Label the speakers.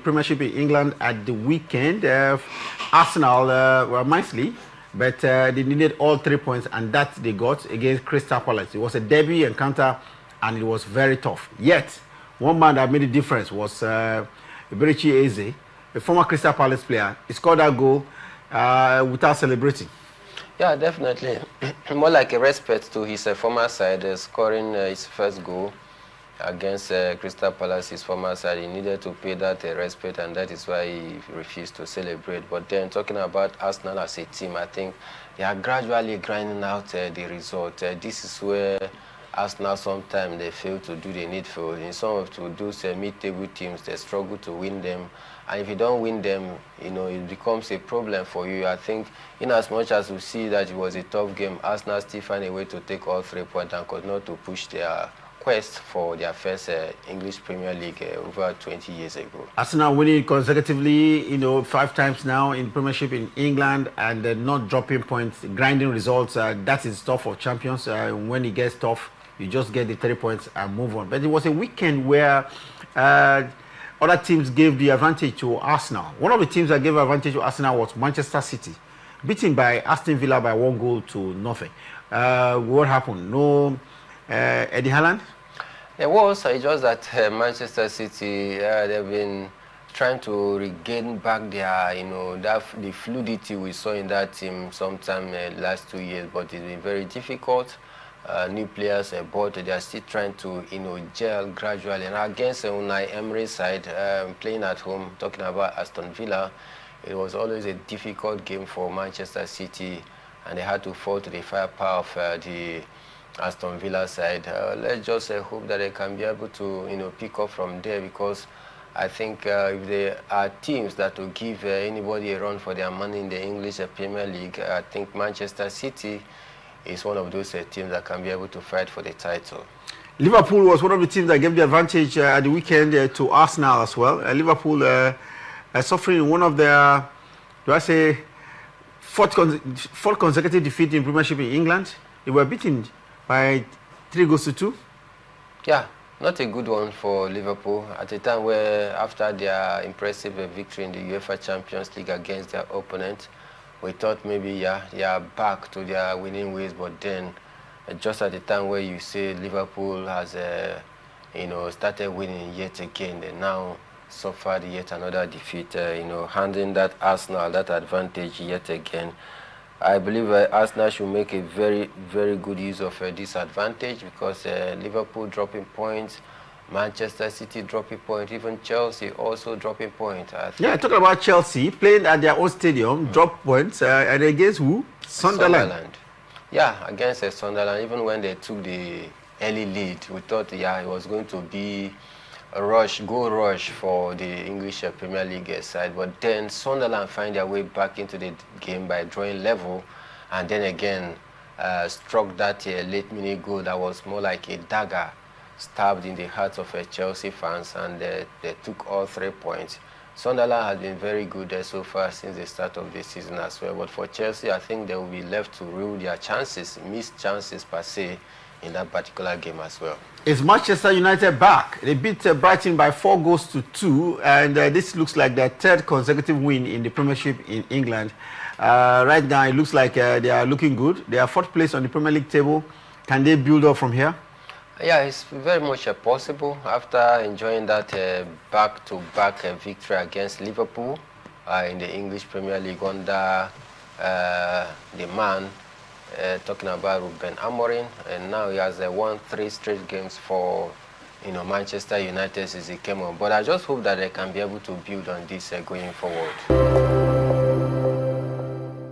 Speaker 1: Premiership in England at the weekend. Arsenal were nicely, but they needed all 3 points, and that they got against Crystal Palace. It was a derby encounter, and it was very tough. Yet, one man that made a difference was Eberechi Eze, a former Crystal Palace player. He scored that goal without celebrating.
Speaker 2: Yeah, definitely. More like a respect to his former side, scoring his first goal against Crystal Palace, his former side. He needed to pay that respect, and that is why he refused to celebrate. But then, talking about Arsenal as a team, I think they are gradually grinding out the result. This is where Arsenal sometimes they fail to do the needful. In some of those mid-table teams, they struggle to win them. And if you don't win them, you know, it becomes a problem for you. I think in as much as we see that it was a tough game, Arsenal still find a way to take all 3 points and continue to push their quest for their first English Premier League over 20 years ago.
Speaker 1: Arsenal winning consecutively, you know, 5 times now in Premiership in England, and not dropping points, grinding results. That is tough for champions. When it gets tough, you just get the 3 points and move on. But it was a weekend where other teams gave the advantage to Arsenal. One of the teams that gave advantage to Arsenal was Manchester City, beaten by Aston Villa by 1-0. What happened? No Eddie Haaland?
Speaker 2: There was. It's just that Manchester City, they've been trying to regain back their, you know, the fluidity we saw in that team sometime last 2 years, but it's been very difficult. New players bought, they are still trying to, you know, gel gradually. And against Unai Emery's side, playing at home, talking about Aston Villa, it was always a difficult game for Manchester City, and they had to fall to the firepower of the Aston Villa side. Let's just hope that they can be able to, you know, pick up from there, because I think if there are teams that will give anybody a run for their money in the English Premier League, I think Manchester City is one of those teams that can be able to fight for the title.
Speaker 1: Liverpool was one of the teams that gave the advantage at the weekend to Arsenal as well. Liverpool suffering one of their, do I say, fourth consecutive defeat in Premiership in England. They were beaten by 3-2.
Speaker 2: Yeah, not a good one for Liverpool at a time where, after their impressive victory in the UEFA Champions League against their opponent, we thought maybe they are back to their winning ways. But then, just at the time where you say Liverpool has, you know, started winning yet again, they now suffered yet another defeat. You know, handing that Arsenal that advantage yet again. I believe Arsenal should make a very, very good use of this advantage, because Liverpool dropping points, Manchester City dropping points, even Chelsea also dropping points.
Speaker 1: Yeah, talking about Chelsea, playing at their own stadium, drop points, and against who? Sunderland.
Speaker 2: Yeah, against Sunderland. Even when they took the early lead, we thought, yeah, it was going to be a goal rush for the English Premier League side. But then Sunderland find their way back into the game by drawing level, and then again struck that late minute goal that was more like a dagger stabbed in the hearts of Chelsea fans, and they took all 3 points. Sunderland has been very good so far since the start of the season as well. But for Chelsea, I think they will be left to rue their chances, missed chances per se, in that particular game as well.
Speaker 1: Is Manchester United back? They beat Brighton by 4-2, and this looks like their 3rd consecutive win in the Premiership in England. Right now, it looks like they are looking good. They are 4th place on the Premier League table. Can they build up from here?
Speaker 2: Yeah, it's very much possible after enjoying that back-to-back victory against Liverpool in the English Premier League under the man talking about Ruben Amorim, and now he has won 3 straight games for, you know, Manchester United since he came on. But I just hope that they can be able to build on this going forward.